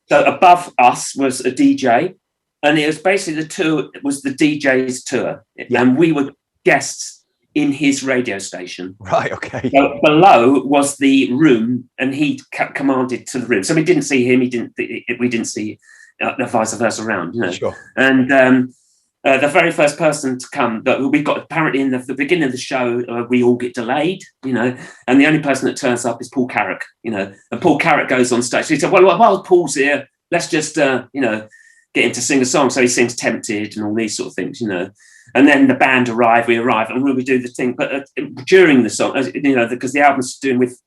So above us was a DJ, and it was basically the tour was the DJ's tour, and we were guests in his radio station. Right, okay. So below was the room, and he commanded to the room. So we didn't see him. We didn't see the vice versa around, you know. Sure. And the very first person to come that we got, apparently in the beginning of the show, we all get delayed, you know, and the only person that turns up is Paul Carrack, you know, and Paul Carrack goes on stage. So he said, well, while Paul's here, let's just, you know, get him to sing a song. So he sings Tempted and all these sort of things, you know. And then the band arrive, and we do the thing. But during the song, you know, because the album's doing with,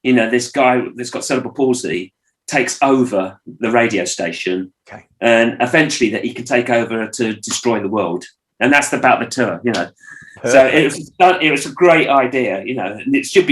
you know, this guy that's got cerebral palsy takes over the radio station, and eventually that he can take over to destroy the world. And that's about the tour, you know. Perfect. So it was a great idea, you know, and he should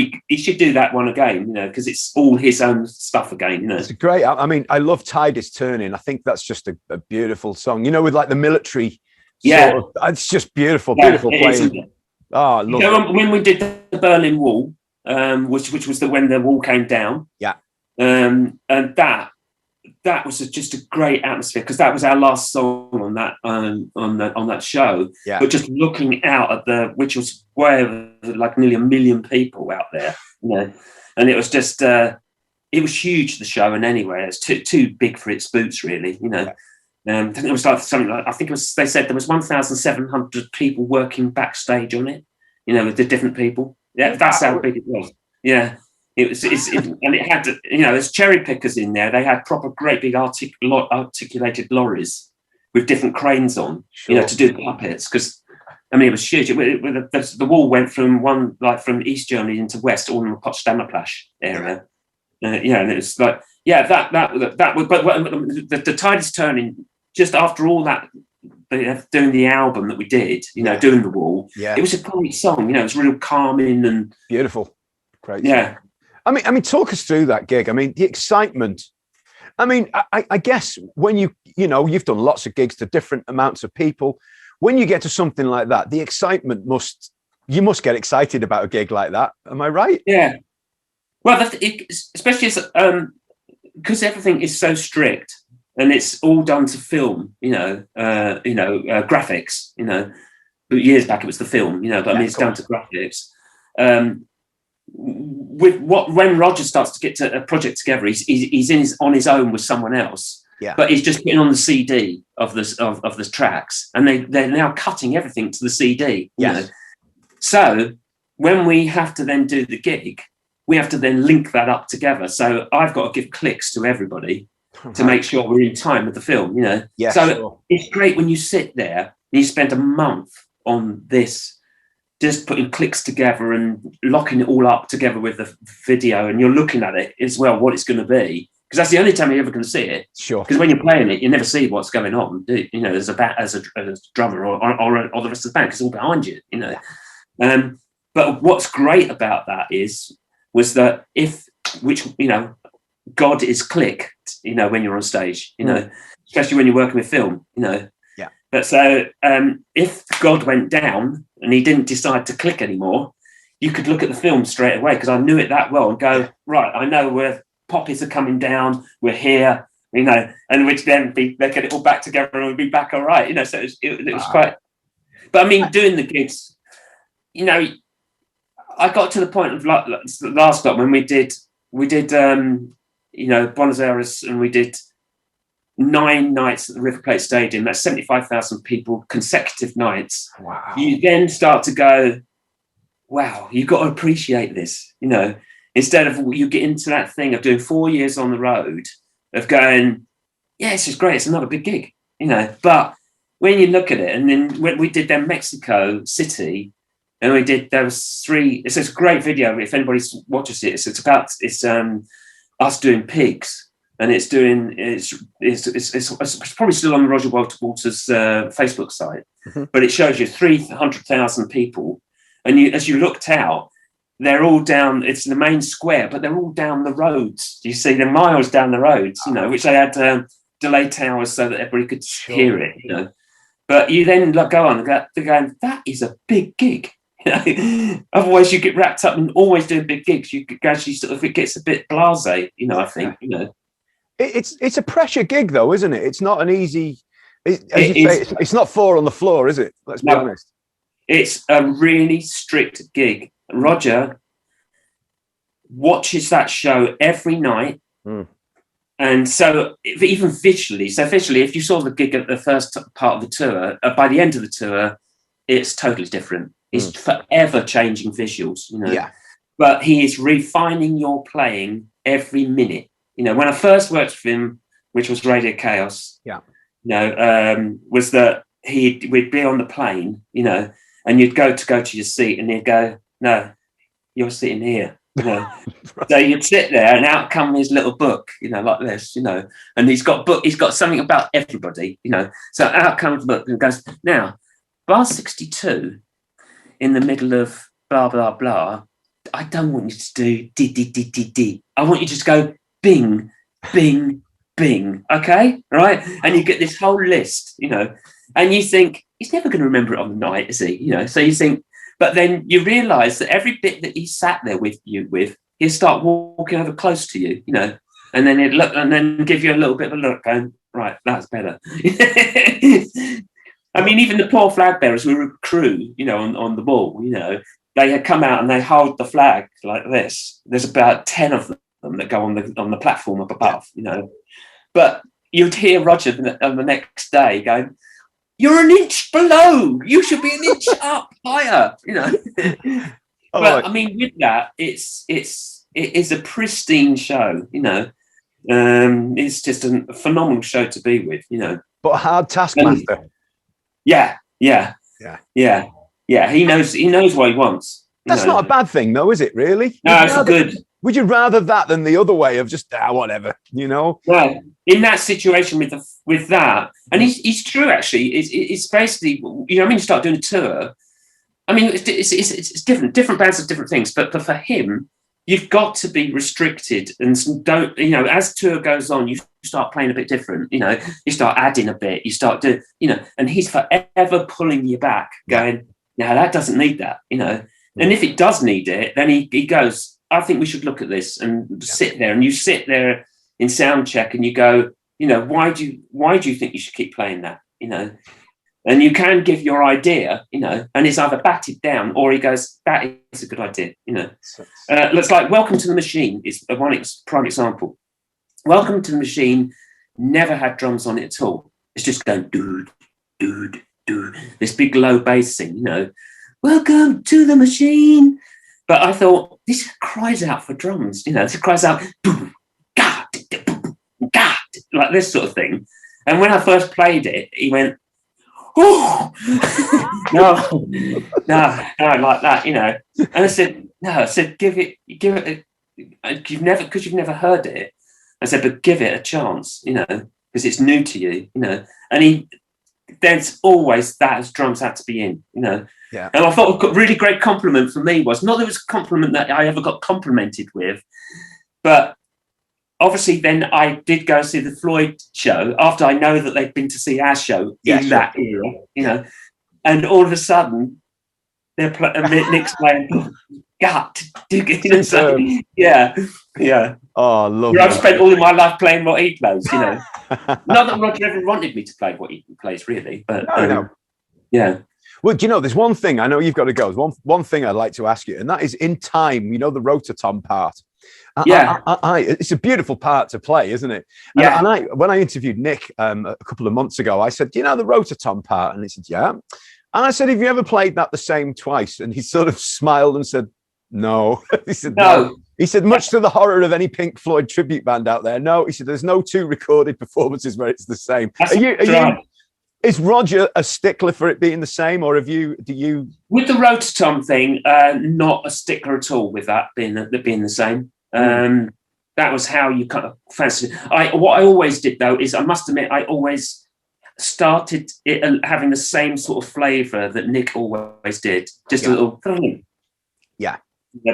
do that one again, you know, because it's all his own stuff again, you know. It's great. I mean, I love Tide is Turning. I think that's just a beautiful song, you know, with like the military. Yeah, it's just beautiful playing. I love it. When we did the Berlin Wall, which was when the wall came down. Yeah. And that was just a great atmosphere, because that was our last song on that show. Yeah. But just looking out at which was where like nearly 1 million people out there, you know, and it was just it was huge, the show, and anyway, it's too big for its boots, really, you know. Yeah. I think it was like something like, they said there was 1,700 people working backstage on it, you know, with the different people. Yeah, that's how big it was. Yeah. And it had, you know, there's cherry pickers in there. They had proper great big articulated lorries with different cranes on, you know, to do the puppets. Because, I mean, it was huge. The wall went from from East Germany into West, all in the Potsdamer Platz area. Yeah, and it was like, yeah, that was, but the Tide is Turning, just after all that, doing the album that we did, you know, doing the wall. Yeah, it was a great song. You know, it was real calming and beautiful. Great. Yeah. Song. I mean, talk us through that gig. I mean, the excitement. I mean, I guess when you've done lots of gigs to different amounts of people. When you get to something like that, the excitement you must get excited about a gig like that. Am I right? Yeah. Well, especially because everything is so strict and it's all done to film, graphics, you know. But years back it was the film, you know, but I mean, it's down to graphics. When Roger starts to get to a project together, he's on his own with someone else. Yeah. But he's just putting on the CD of the tracks, and they're now cutting everything to the CD. Yes. You know? So when we have to then do the gig, we have to then link that up together. So I've got to give clicks to everybody to make sure we're in time with the film, you know. Yeah, so sure. It's great when you sit there and you spend a month on this, just putting clicks together and locking it all up together with the video, and you're looking at it as well, what it's going to be. Because that's the only time you're ever going to see it. Sure. Because when you're playing it, you never see what's going on. You know, as a drummer or the rest of the band, because it's all behind you, you know. Yeah. But what's great about that was that God is clicked, you know, when you're on stage, you know, especially when you're working with film, you know. Yeah. But so if God went down and he didn't decide to click anymore, you could look at the film straight away, because I knew it that well, and go, right, I know where poppies are coming down, we're here, you know, and which then they get it all back together and we'll be back all right, you know. So it was quite, but I mean, doing the gigs, you know, I got to the point of last lot when we did Buenos Aires, and we did 9 nights at the River Plate Stadium. That's 75,000 people, consecutive nights. Wow. You then start to go, wow, you've got to appreciate this, instead of you get into that thing of doing 4 years on the road of going, yeah, this is great. It's another big gig, but when you look at it, and then when we did then Mexico City, and there was 3, it's a great video. If anybody watches it, it's about us doing pigs, and it's probably still on the Roger Walters Facebook site, but it shows you 300,000 people, and as you looked out, they're all down. It's the main square, but they're all down the roads. You see, they're miles down the roads, which they had delay towers so that everybody could hear it, But you then go on and go, that is a big gig. Otherwise, you get wrapped up in always doing big gigs. You gradually it gets a bit blasé, I think. It's a pressure gig, though, isn't it? It's not an easy. It's not 4 on the floor, is it? Let's be honest. It's a really strict gig. Roger watches that show every night. And so even visually, if you saw the gig at the first part of the tour, by the end of the tour, it's totally different. He's forever changing visuals, but he is refining your playing every minute. When I first worked with him, which was Radio Chaos, was that we'd be on the plane, and you'd go to your seat, and he'd go, no, you're sitting here. So you'd sit there, and out come his little book, like this, and he's got something about everybody, So out comes the book and goes, now, bar 62, in the middle of blah blah blah. I don't want you to do d. I want you to just go bing, bing, bing. Okay, right? And you get this whole list, and you think he's never going to remember it on the night, is he? So you think. But then you realise that every bit that he sat there with you he'll start walking over close to you, and then he'd look and then give you a little bit of a look, going, right, that's better. I mean, even the poor flag bearers who were crew, on the wall, they had come out and they hold the flag like this. There's about 10 of them that go on the platform up above, But you'd hear Roger on the next day going, you're an inch below. You should be an inch up higher, But I mean, with that, it is a pristine show, It's just a phenomenal show to be with, But a hard taskmaster. Yeah. He knows what he wants. That's not a bad thing, though, is it? Really? No, it's good. Would you rather that than the other way of just whatever, Well, in that situation with that, and he's true actually. It's basically, you start doing a tour. I mean, it's different bands have different things, but for him, you've got to be restricted and don't, as tour goes on, you start playing a bit different, you start adding a bit, you start doing, and he's forever pulling you back, going, no, that doesn't need that, and if it does need it, then he goes, I think we should look at this and sit there, and you sit there in sound check and you go, why do you think you should keep playing that, and you can give your idea, and it's either batted down or he goes, that is a good idea, Looks like Welcome to the Machine is one prime example. Welcome to the Machine never had drums on it at all. It's just going, dude, this big low bass thing, Welcome to the Machine. But I thought, this cries out for drums, this cries out, like this sort of thing. And when I first played it, he went, oh, no, like that, And I said, give it, you've never heard it. I said, but give it a chance, because it's new to you, And there's always that as drums had to be in, Yeah. And I thought a really great compliment for me was, not that it was a compliment that I ever got complimented with, but obviously then I did go see the Floyd show after I know that they'd been to see our show that era, and all of a sudden they're Nick's playing gut. Yeah. Oh, lovely. I've spent all of my life playing what he plays, Not that Roger ever wanted me to play what he plays, really, but no. yeah. Well, do you know, there's one thing, I know you've got to go. There's one thing I'd like to ask you, and that is in time, you know, the rototom part. Yeah. It's a beautiful part to play, isn't it? Yeah. And when I interviewed Nick a couple of months ago, I said, do you know the rototom part? And he said, yeah. And I said, have you ever played that the same twice? And he sort of smiled and said, no. He said, no. He said, much to the horror of any Pink Floyd tribute band out there. No, he said, there's no two recorded performances where it's the same. Is Roger a stickler for it being the same, or do you? With the rototom thing, not a stickler at all with that being the same. That was how you kind of fancied it. What I always did though is, I must admit, I always started it having the same sort of flavour that Nick always did, just a little, a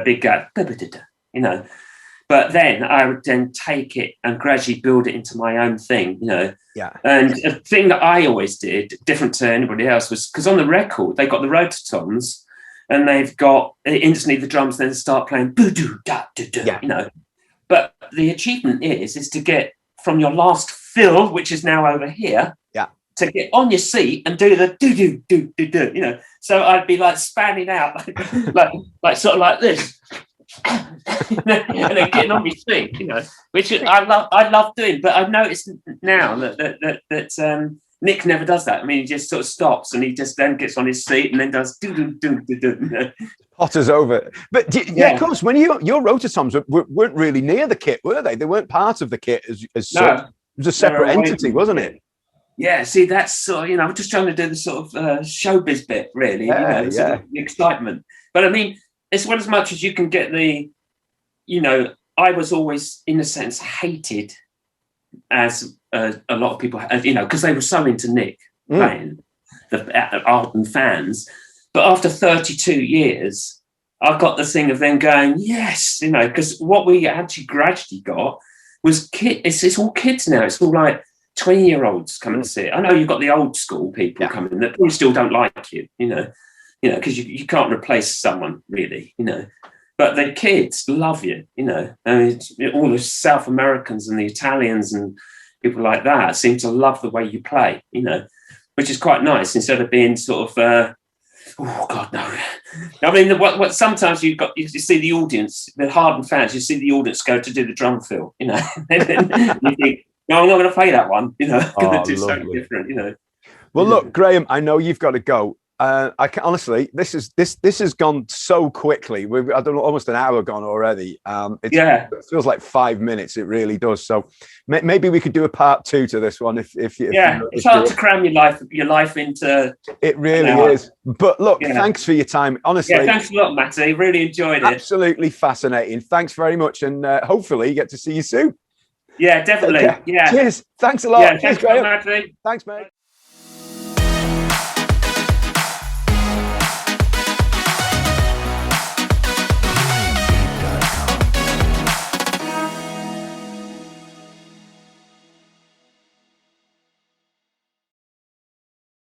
big you know. But then I would then take it and gradually build it into my own thing, you know. Yeah. And a thing that I always did, different to anybody else, was because on the record they've got the rototoms, and they've got instantly the drums then start playing you know. But the achievement is to get from your last fill, which is now over here, to get on your seat and do the do, you know. So I'd be like spanning out like sort of like this. And then getting on my feet, you know, which I love doing. But I've noticed now that Nick never does that. I mean, he just sort of stops and he just then gets on his seat and then does do. Potters over. But of course, when your rototoms weren't really near the kit, were they? They weren't part of the kit as such. It was a separate entity, wasn't it? Yeah. See, that's sort of, you know, I'm just trying to do the sort of showbiz bit, really. Yeah, you know, sort of the excitement. But I mean, it's well as much as you can get you know, I was always, in a sense, hated as a lot of people, you know, because they were so into Nick playing, the ardent fans. But after 32 years, I got the thing of them going, yes, you know, because what we actually gradually got was it's all kids now. It's all like 20-year-olds coming to see it. I know you've got the old school people coming that probably still don't like you know, because you can't replace someone really, you know. But the kids love you, you know. I mean, all the South Americans and the Italians and people like that seem to love the way you play, you know, which is quite nice instead of being sort of, oh God, no. I mean, what sometimes you see the audience, the hardened fans, you see the audience go to do the drum fill, you know. And then you think, no, I'm not going to play that one, you know. I'm going to do something different, you know. Well, look, Graham, I know you've got to go. I can, honestly, this has gone so quickly. I don't know, almost an hour gone already. It feels like 5 minutes. It really does. So maybe we could do a part 2 to this one. If it's hard to cram your life into. It really is. But look, thanks for your time. Honestly, thanks a lot, Matty. Really enjoyed it. Absolutely fascinating. Thanks very much, and hopefully you get to see you soon. Yeah, definitely. Yeah. Cheers. Thanks a lot. Yeah, thanks, Graham. Matty. Thanks, mate.